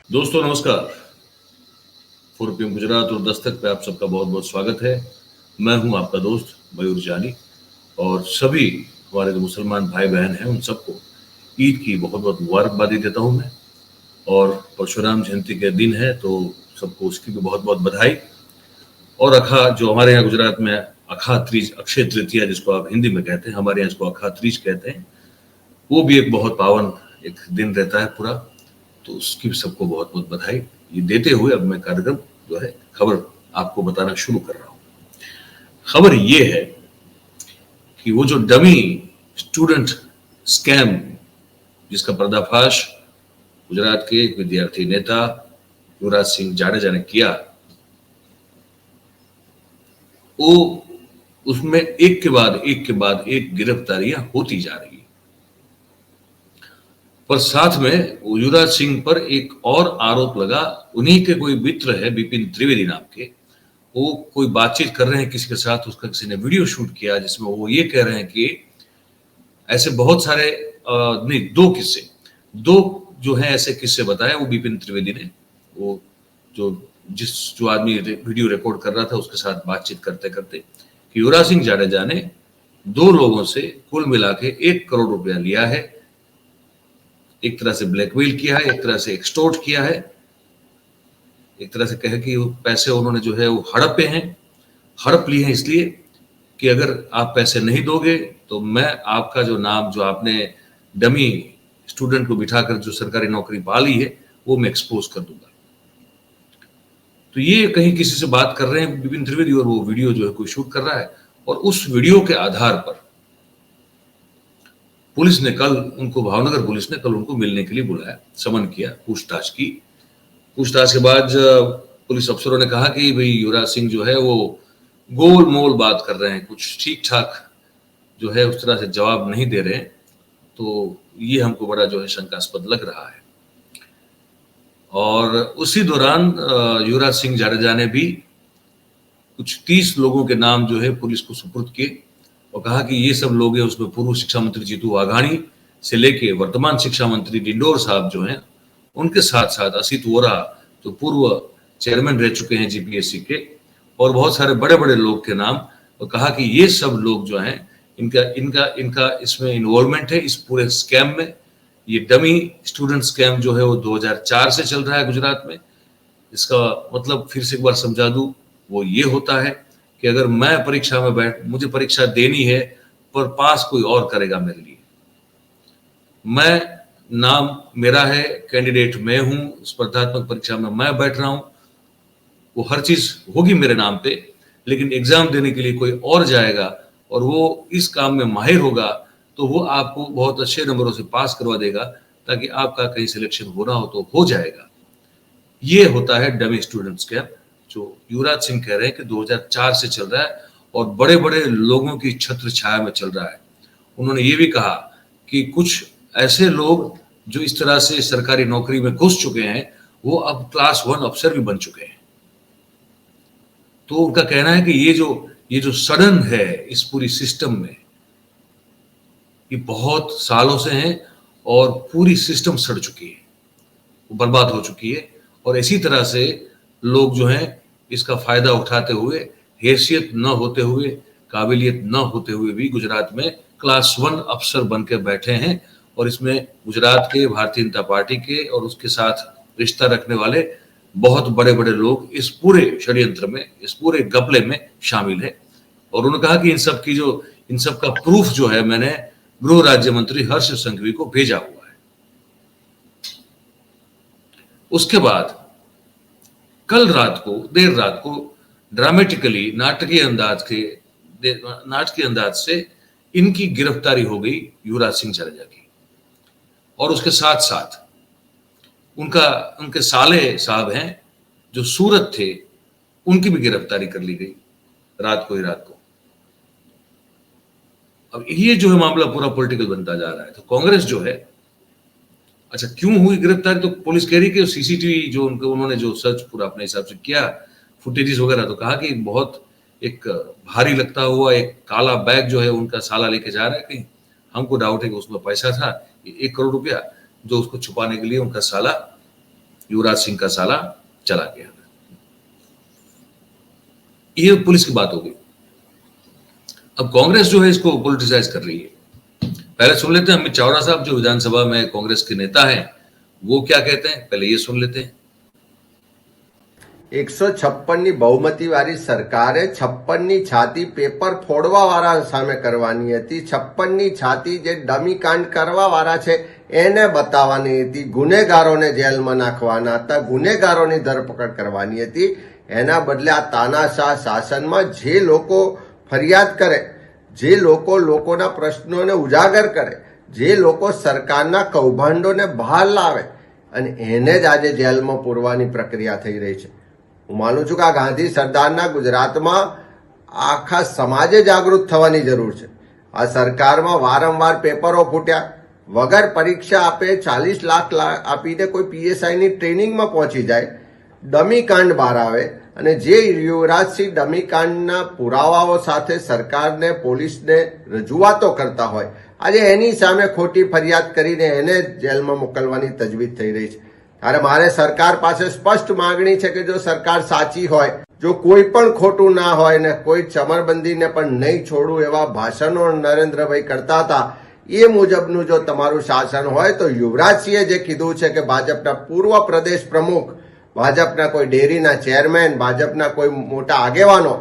दोस्तों नमस्कार। 4PM गुजरात और दस्तक पे आप सबका बहुत बहुत स्वागत है। मैं हूं आपका दोस्त मयूर जानी और सभी हमारे जो मुसलमान भाई बहन हैं उन सबको ईद की बहुत बहुत मुबारकबादी देता हूं मैं। और परशुराम जयंती के दिन है तो सबको उसकी भी बहुत बहुत बधाई। और अखा जो हमारे यहाँ गुजरात में अखा तीज, अक्षय तृतीया जिसको आप हिंदी में कहते हैं, हमारे यहाँ इसको अखा तीज कहते हैं, वो भी एक बहुत पावन एक दिन रहता है पूरा। तो उसकी भी सबको बहुत बहुत बधाई ये देते हुए अब मैं कार्यक्रम जो है खबर आपको बताना शुरू कर रहा हूं। खबर ये है कि वो जो डमी स्टूडेंट स्कैम जिसका पर्दाफाश गुजरात के एक विद्यार्थी नेता युवराज सिंह जाडेजा ने किया, वो उसमें एक के बाद एक गिरफ्तारियां होती जा रही है। पर साथ में युवराज सिंह पर एक और आरोप लगा। उन्हीं के कोई मित्र है बिपिन त्रिवेदी नाम के, वो कोई बातचीत कर रहे हैं किसी के साथ, उसका किसी ने वीडियो शूट किया जिसमें वो ये कह रहे हैं कि ऐसे बहुत सारे नहीं, दो जो है ऐसे किस्से बताए वो बिपिन त्रिवेदी ने। वो जो आदमी वीडियो रिकॉर्ड कर रहा था उसके साथ बातचीत करते करते कि युवराज सिंह जाडेजा ने दो लोगों से कुल मिला के 1 करोड़ रुपया लिया है। एक तरह से ब्लैकमेल किया है, एक तरह से एक्सटोर्ट किया है, एक तरह से कहे कि वो पैसे उन्होंने जो है वो हड़प लिए हैं इसलिए कि अगर आप पैसे नहीं दोगे तो मैं आपका जो नाम जो आपने डमी स्टूडेंट को बिठाकर जो सरकारी नौकरी पा ली है वो मैं एक्सपोज कर दूंगा। तो ये कहीं किसी से बात कर रहे हैं बिपिन त्रिवेदी और वो वीडियो जो है कोई शूट कर रहा है। और उस वीडियो के आधार पर पुलिस ने कल उनको, भावनगर पुलिस ने कल उनको मिलने के लिए बुलाया, समन किया, पूछताछ की। पूछताछ के बाद पुलिस अफसरों ने कहा कि भाई युवराज सिंह जो है वो गोल मोल बात कर रहे हैं, कुछ ठीक ठाक जो है उस तरह से जवाब नहीं दे रहे हैं। तो ये हमको बड़ा जो है शंकास्पद लग रहा है। और उसी दौरान युवराज सिंह जाडेजा ने भी कुछ 30 लोगों के नाम जो है पुलिस को सुपुर्द किए और कहा कि ये सब लोग हैं, उसमें पूर्व शिक्षा मंत्री जीतू वाघाणी से लेके वर्तमान शिक्षा मंत्री डिंडोर साहब जो हैं, उनके साथ साथ असित वोरा जो पूर्व चेयरमैन रह चुके हैं जीपीएससी के, और बहुत सारे बड़े बड़े लोग के नाम। और कहा कि ये सब लोग जो हैं इनका इनका इनका इसमें इन्वॉल्वमेंट है इस पूरे स्कैम में। ये डमी स्टूडेंट स्कैम जो है वो 2004 से चल रहा है गुजरात में। इसका मतलब फिर से एक बार समझा दूं, वो ये होता है कि अगर मैं परीक्षा में मुझे परीक्षा देनी है पर पास कोई और करेगा मेरे लिए, मैं नाम मेरा है, कैंडिडेट मैं हूं, स्पर्धात्मक परीक्षा में मैं बैठ रहा हूं, वो हर चीज होगी मेरे नाम पे, लेकिन एग्जाम देने के लिए कोई और जाएगा और वो इस काम में माहिर होगा तो वो आपको बहुत अच्छे नंबरों से पास करवा देगा ताकि आपका कहीं सिलेक्शन होना हो तो हो जाएगा। ये होता है डमी स्टूडेंट्स कैंप जो युवराज सिंह कह रहे हैं कि 2004 से चल रहा है और बड़े बड़े लोगों की छत्र छाया में चल रहा है। उन्होंने ये भी कहा कि कुछ ऐसे लोग जो इस तरह से सरकारी नौकरी में घुस चुके हैं वो अब क्लास 1 अफसर भी बन चुके हैं। तो उनका कहना है कि ये जो सडन है इस पूरी सिस्टम में, ये बहुत सालों से है और पूरी सिस्टम सड़ चुकी है, वो बर्बाद हो चुकी है। और इसी तरह से लोग जो हैं इसका फायदा उठाते हुए, हैसियत न होते हुए, काबिलियत न होते हुए भी गुजरात में क्लास 1 अफसर बन के बैठे हैं। और इसमें गुजरात के भारतीय जनता पार्टी के और उसके साथ रिश्ता रखने वाले बहुत बड़े बड़े लोग इस पूरे षड्यंत्र में, इस पूरे घपले में शामिल है। और उन्होंने कहा कि इन सब का प्रूफ जो है मैंने गृह राज्य मंत्री हर्ष संघवी को भेजा हुआ है। उसके बाद कल देर रात को ड्रामेटिकली नाटकीय अंदाज से इनकी गिरफ्तारी हो गई युवराज सिंह जाडेजा की। और उसके साथ साथ उनके साले साहब हैं जो सूरत थे, उनकी भी गिरफ्तारी कर ली गई रात को। अब ये जो है मामला पूरा पॉलिटिकल बनता जा रहा है। तो कांग्रेस जो है, अच्छा क्यों हुई गिरफ्तारी, तो पुलिस कह रही कि सीसीटीवी जो उन्होंने जो सर्च पूरा अपने हिसाब से किया, फुटेजेस वगैरह, तो कहा कि बहुत एक भारी लगता हुआ एक काला बैग जो है उनका साला लेके जा रहा है कहीं। हमको डाउट है कि उसमें पैसा था 1 करोड़ रुपया, जो उसको छुपाने के लिए उनका साला युवराज सिंह का साला चला गया। ये पुलिस की बात हो गई। अब कांग्रेस जो है इसको पॉलिटिसाइज कर रही है। पहले सुन लेते हैं अमित चावड़ा साहब जो विधानसभा में कांग्रेस के नेता हैं वो क्या कहते हैं, पहले ये सुन लेते हैं। 156 બહુમતી વાળી સરકારે 56 છાતી પેપર ફોડવા વાળા સામે કરવાની હતી। 56 છાતી જે ડમી કાંડ કરવા વાળા છે એને બતાવવાની હતી, ગુનેગારોને જેલમાં નાખવાના હતા, ગુનેગારોની ધરપકડ કરવાની હતી। એના બદલે આ તાનાશાહ શાસનમાં જે લોકો ફરિયાદ કરે, જે લોકો લોકોના પ્રશ્નોને ઉજાગર કરે, જે લોકો સરકારના કૌભાંડોને બહાર લાવે અને એને જ આજે જેલમાં પૂરવાની પ્રક્રિયા થઈ રહી છે। હું માનું છું કે આ ગાંધી સરદારના ગુજરાતમાં આખા સમાજે જાગૃત થવાની જરૂર છે। આ સરકારમાં વારંવાર પેપરો ફૂટ્યા, વગર પરીક્ષા આપે 40 લાખ આપીને કોઈ પીએસઆઈની ટ્રેનિંગમાં પહોંચી જાય, ડમી કાંડ બહાર આવે અને જે યુવરાજસિંહ ડમી કાંડના પુરાવાઓ સાથે સરકારને પોલીસને રજૂઆતો કરતા હોય, આજે એની સામે ખોટી ફરિયાદ કરીને એને જેલમાં મોકલવાની તજવીજ થઈ રહી છે। ત્યારે મારે સરકાર પાસે સ્પષ્ટ માંગણી છે કે જો સરકાર સાચી હોય, જો કોઈ પણ ખોટું ના હોય ને કોઈ ચમરબંધીને પણ નહીં છોડું એવા ભાષણો નરેન્દ્રભાઈ કરતા હતા, એ મુજબનું જો તમારું શાસન હોય તો યુવરાજસિંહે જે કીધું છે કે ભાજપના પૂર્વ પ્રદેશ પ્રમુખ, ભાજપના કોઈ ડેરીના ચેરમેન, ભાજપના કોઈ મોટા આગેવાનો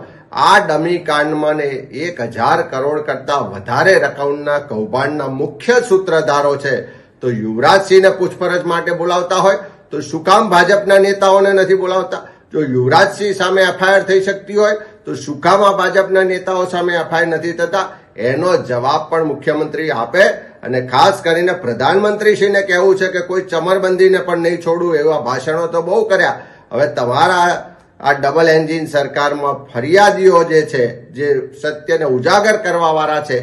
આ ડમી કાંડમાં 1000 કરોડ કરતા વધારે રકમના કૌભાંડના મુખ્ય સૂત્રધારો છે। તો યુવરાજસિંહને પૂછપરછ માટે બોલાવતા હોય તો શું કામ ભાજપના नेताओने નથી બોલાવતા? જો યુવરાજસિંહ સામે એફઆઈઆર થઈ શકતી હોય તો શું કામ આ ભાજપના नेताओ સામે એફઆઈઆર નથી થતા? એનો જવાબ પણ મુખ્યમંત્રી આપે અને ખાસ કરીને પ્રધાનમંત્રીશ્રીને કહેવું છે કે કોઈ ચમરબંધીને પણ નહીં છોડું એવા ભાષણો તો બહુ કર્યા। હવે તમારા આ ડબલ એન્જિન સરકારમાં ફરિયાદીઓ જે છે, જે સત્યને ઉજાગર કરવા વાળા છે,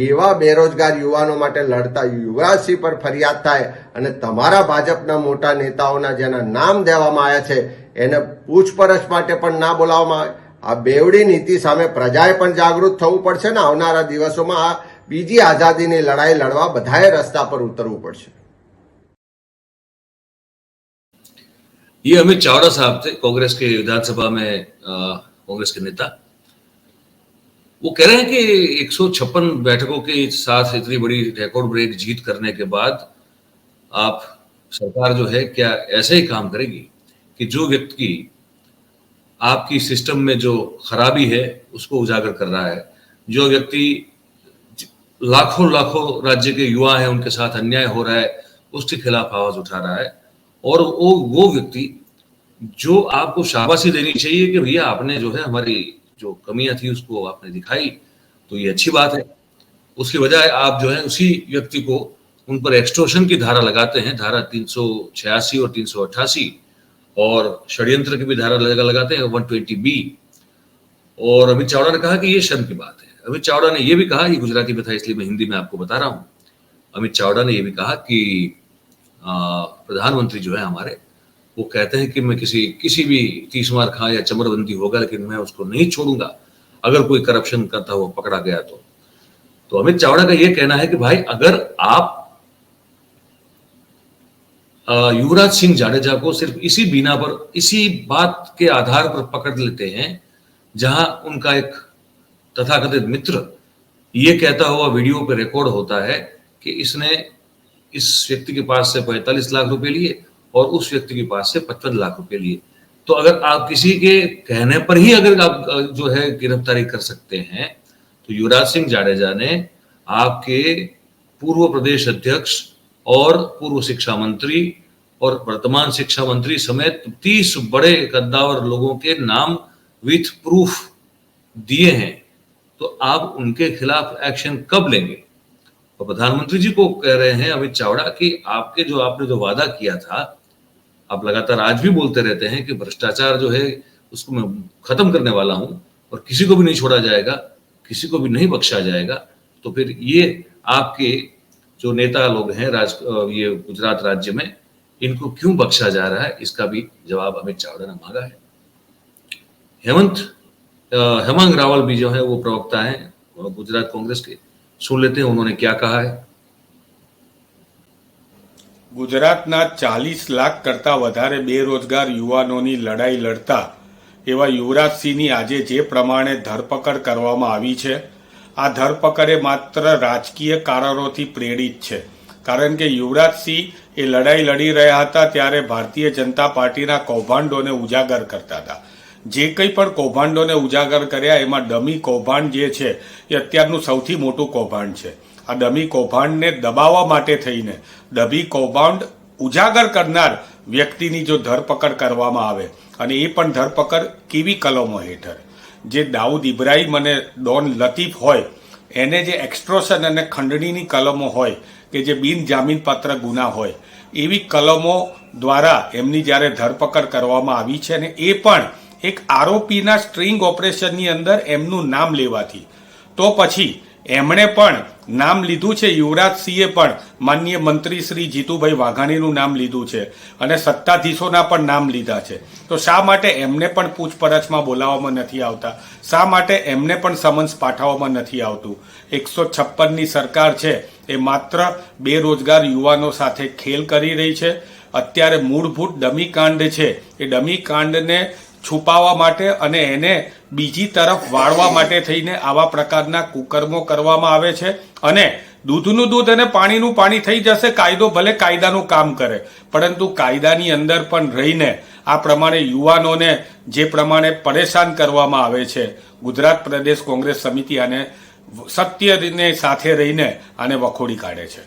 એવા બેરોજગાર યુવાનો માટે લડતા યુવરાજસિંહ પર ફરિયાદ થાય અને તમારા ભાજપના મોટા નેતાઓના જેના નામ દેવામાં આવ્યા છે એને પૂછપરછ માટે પણ ના બોલાવવામાં આવે। આ બેવડી નીતિ સામે પ્રજાએ પણ જાગૃત થવું પડશે ને આવનારા દિવસોમાં આ બીજી આઝાદીની લડાઈ લડવા બધાએ રસ્તા પર ઉતરવું પડશે। ये अमित चावड़ा साहब थे, कांग्रेस के विधानसभा में कांग्रेस के नेता। वो कह रहे हैं कि 156 बैठकों के साथ इतनी बड़ी रिकॉर्ड ब्रेक जीत करने के बाद आप सरकार जो है क्या ऐसे ही काम करेगी कि जो व्यक्ति आपकी सिस्टम में जो खराबी है उसको उजागर कर रहा है, जो व्यक्ति लाखों लाखों राज्य के युवा हैं उनके साथ अन्याय हो रहा है उसके खिलाफ आवाज उठा रहा है, और वो व्यक्ति जो आपको शाबाशी देनी चाहिए कि भैया आपने जो है हमारी जो कमियां थी उसको आपने दिखाई, तो ये अच्छी बात है। उसकी बजाय आप जो है उसी व्यक्ति को उन पर एक्सटॉर्शन की धारा लगाते हैं, धारा 386 और 388, और षड्यंत्र की भी धारा लगाते हैं 120B। और अमित चावड़ा ने कहा कि ये शर्म की बात है। अमित चावड़ा ने यह भी कहा, ये गुजराती में था इसलिए मैं हिंदी में आपको बता रहा हूं, अमित चावड़ा ने यह भी कहा कि प्रधानमंत्री जो है हमारे, वो कहते हैं कि मैं किसी भी तीसमार खां या चमरबंदी होगा लेकिन मैं उसको नहीं छोड़ूंगा अगर कोई करप्शन करता हुआ पकड़ा गया तो अमित चावड़ा का यह कहना है कि भाई अगर आप युवराज सिंह जाडेजा को सिर्फ इसी बिना पर, इसी बात के आधार पर पकड़ लेते हैं जहां उनका एक तथाकथित मित्र ये कहता हुआ वीडियो पे रिकॉर्ड होता है कि इसने इस व्यक्ति के पास से 45 लाख रुपए लिए और उस व्यक्ति के पास से 55 लाख रुपए लिए, तो अगर आप किसी के कहने पर ही अगर आप जो है गिरफ्तारी कर सकते हैं तो युवराज सिंह जाडेजा ने आपके पूर्व प्रदेश अध्यक्ष और पूर्व शिक्षा मंत्री और वर्तमान शिक्षा मंत्री समेत 30 बड़े कद्दावर लोगों के नाम विथ प्रूफ दिए हैं, तो आप उनके खिलाफ एक्शन कब लेंगे? और प्रधानमंत्री जी को कह रहे हैं अमित चावड़ा कि आपने जो वादा किया था, आप लगातार आज भी बोलते रहते हैं कि भ्रष्टाचार जो है उसको मैं खत्म करने वाला हूं और किसी को भी नहीं छोड़ा जाएगा, किसी को भी नहीं बख्शा जाएगा, तो फिर ये आपके जो नेता लोग हैं ये गुजरात राज्य में, इनको क्यों बख्शा जा रहा है? इसका भी जवाब अमित चावड़ा ने मांगा है। हेमंत रावल भी जो है वो प्रवक्ता है गुजरात कांग्रेस के, सुन लेते हैं उन्होंने क्या कहा है। ગુજરાતના 40 લાખ કરતાં વધારે બેરોજગાર યુવાનોની લડાઈ લડતા એવા યુવરાજસિંહની આજે જે પ્રમાણે ધરપકડ કરવામાં આવી છે, આ ધરપકડ એ માત્ર રાજકીય કારણોથી પ્રેરિત છે. કારણ કે યુવરાજસિંહ એ લડાઈ લડી રહ્યા હતા ત્યારે ભારતીય જનતા પાર્ટીના કૌભાંડોને ઉજાગર કરતા હતા. જે કંઈ પણ કૌભાંડોને ઉજાગર કર્યા એમાં ડમી કૌભાંડ જે છે એ અત્યારનું સૌથી મોટું કૌભાંડ છે. આ ડમી કૌભાંડને દબાવવા માટે થઈને ડમી કૌભાંડ ઉજાગર કરનાર વ્યક્તિની જો ધરપકડ કરવામાં આવે, અને એ પણ ધરપકડ કેવી કલમો હેઠળ, જે દાઉદ ઇબ્રાહિમ અને ડોન લતીફ હોય એને જે એક્સ્ટ્રોશન અને ખંડણીની કલમો હોય કે જે બિનજામીનપાત્ર ગુના હોય, એવી કલમો દ્વારા એમની જ્યારે ધરપકડ કરવામાં આવી છે, અને એ પણ એક આરોપીના સ્ટ્રિંગ ઓપરેશનની અંદર એમનું નામ લેવાથી, તો પછી એમણે પણ નામ લીધું છે. યુવરાજસિંહે પણ માનનીય મંત્રી શ્રી જીતુભાઈ વાઘાણીનું નામ લીધું છે અને સત્તાધીશોના પણ નામ લીધા છે. તો શા માટે એમને પણ પૂછપરછમાં બોલાવવામાં નથી આવતા? શા માટે એમને પણ સમન્સ પાઠવવામાં નથી આવતું? 156ની સરકાર છે એ માત્ર બેરોજગાર યુવાનો સાથે ખેલ કરી રહી છે. અત્યારે મૂળભૂત ડમી કાંડ છે એ ડમી કાંડને છુપાવવા માટે અને એને બીજી તરફ વાળવા માટે થઈને આવા પ્રકારના કુકર્મો કરવામાં આવે છે. અને દૂધનું દૂધ અને પાણીનું પાણી થઈ જશે, કાયદો ભલે કાયદાનું કામ કરે, પરંતુ કાયદાની અંદર પણ રહીને આ પ્રમાણે યુવાનોને જે પ્રમાણે પરેશાન કરવામાં આવે છે, ગુજરાત પ્રદેશ કોંગ્રેસ સમિતિ આને સત્યને સાથે રહીને આને વખોડી કાઢે છે.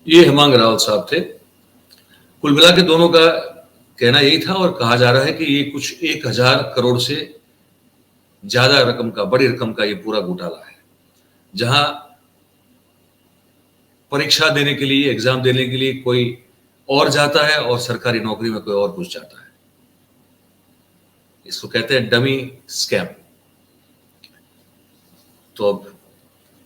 ये हेमांग रावत साहब थे. कुल मिला के दोनों का कहना यही था और कहा जा रहा है कि ये कुछ 1000 करोड़ से ज्यादा रकम का, बड़ी रकम का ये पूरा घोटाला है, जहां परीक्षा देने के लिए, एग्जाम देने के लिए कोई और जाता है और सरकारी नौकरी में कोई और घुस जाता है. इसको कहते हैं डमी स्कैम. तो अब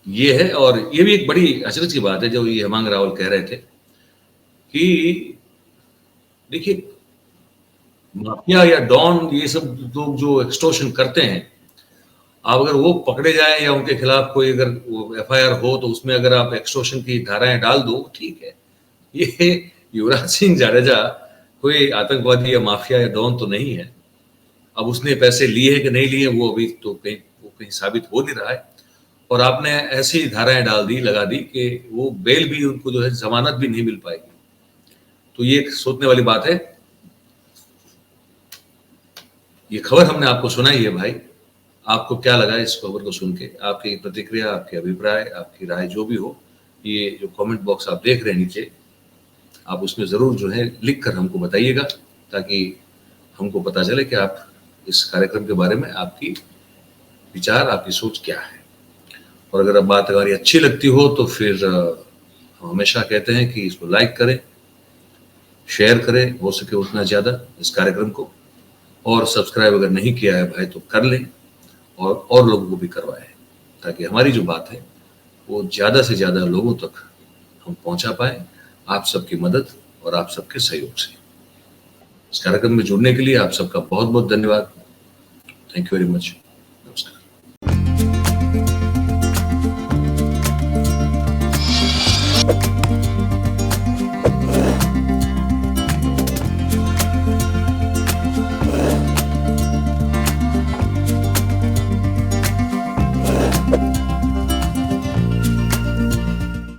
ये है, और ये भी एक बड़ी अचरज की बात है जो ये हेमांग रावल कह रहे थे कि देखिए, माफिया या डॉन ये सब लोग जो एक्सटॉर्शन करते हैं, आप अगर वो पकड़े जाएं या उनके खिलाफ कोई अगर एफआईआर हो तो उसमें अगर आप एक्सटॉर्शन की धाराएं डाल दो, ठीक है. ये युवराज सिंह जाडेजा कोई आतंकवादी या माफिया या डॉन तो नहीं है. अब उसने पैसे लिए हैं कि नहीं लिए वो अभी तो कहीं साबित हो नहीं रहा है, और आपने ऐसी धाराएं डाल दी, लगा दी कि वो बेल भी उनको जो है जमानत भी नहीं मिल पाएगी. तो ये एक सोचने वाली बात है. ये खबर हमने आपको सुनाई है भाई. आपको क्या लगा इस खबर को सुन के? आपकी प्रतिक्रिया, आपके अभिप्राय, आपकी राय जो भी हो, ये जो कमेंट बॉक्स आप देख रहे हैं नीचे, आप उसमें जरूर जो है लिख कर हमको बताइएगा, ताकि हमको पता चले कि आप इस कार्यक्रम के बारे में आपकी विचार, आपकी सोच क्या है. और अगर अब बात हमारी अच्छी लगती हो तो फिर हम हमेशा कहते हैं कि इसको लाइक करें, शेयर करें, हो सके उतना ज्यादा इस कार्यक्रम को, और सब्सक्राइब अगर नहीं किया है भाई तो कर लें, और लोगों को भी करवाएं, ताकि हमारी जो बात है वो ज्यादा से ज्यादा लोगों तक हम पहुंचा पाए, आप सबकी मदद और आप सबके सहयोग से. इस कार्यक्रम में जुड़ने के लिए आप सबका बहुत बहुत धन्यवाद. Thank you very much.